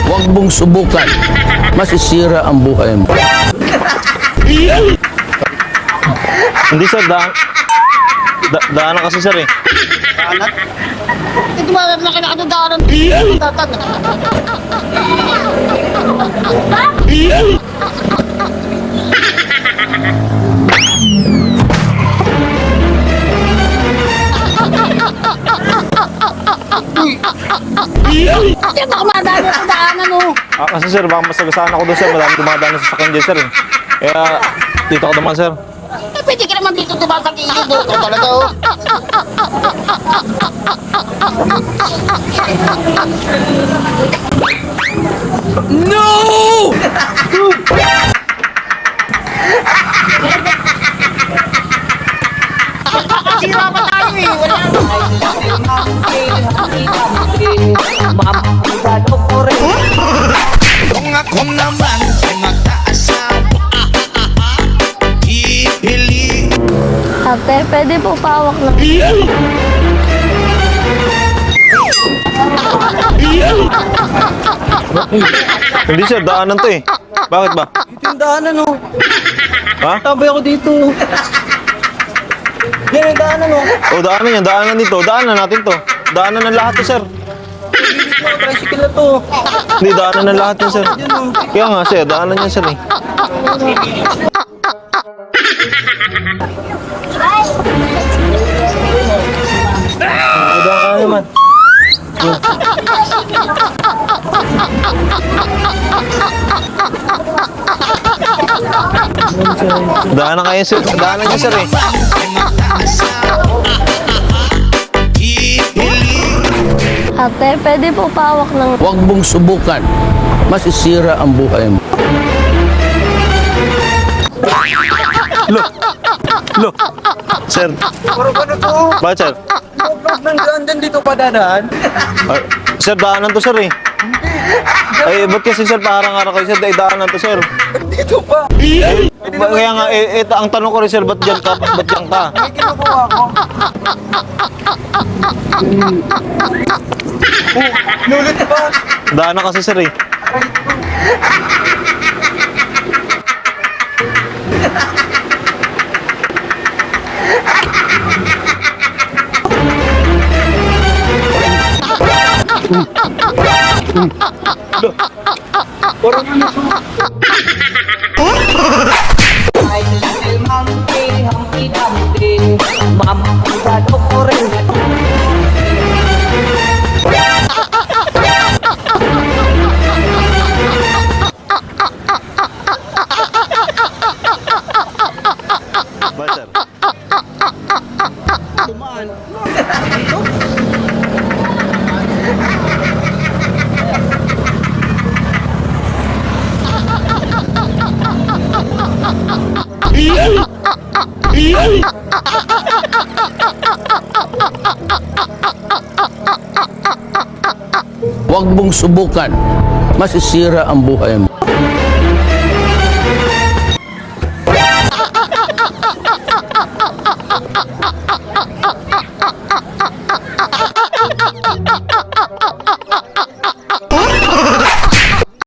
Huwag mong subukan. Masisira ang buhay mo. Hindi sir, daanan kasi sir eh. Ito ba na kinakadaanan? Ito baka madami sa daanan oh. Kasi sir, baka masagasaan ako doon sir. Madami dumadaan na sa sakyan dyan sir eh. Kaya dito ako naman sir. Eh, pwede ka naman dito tumasang ilog oh. Ito talaga oh. No! Sira pa tayo eh. Wala. Kung ako naman ay magkaasawa, hihili. Ate, pwede po pawak ng... Hindi sir, daanan to eh. Bakit ba? Ito yung daanan oh. Ha? Tabay ako dito. Yan yung daanan oh. O daanan yan, daanan dito. Daanan natin to. Daanan ng lahat to sir. Dito ako, tricycle na to. Hindi, daanan ng lahat yan sir. Kaya nga sir, daanan yan sir eh. Madaan ka naman. Daanan kayo sir. Daanan niya sir eh. Ate, pwede po pawak ng... Huwag mong subukan. Masisira ang buhay mo. Lo. Sir. Parang ano to? Bakit sir? Vlog ng daan dyan dito pa dadaan. Ay, sir, daanan to sir eh. Ay, ba't kasi sir, parang kayo sir, daanan to sir. Dito pa. Kaya nga, ang tanong ko rin sir, ba't dyan ka? Ba't dyan ka? May kinukuha ko. Nulit pa. Daanan kasi sir eh. Parang ano to? Ba't sir? Huwag mong subukan. Masisira ang buhay mo.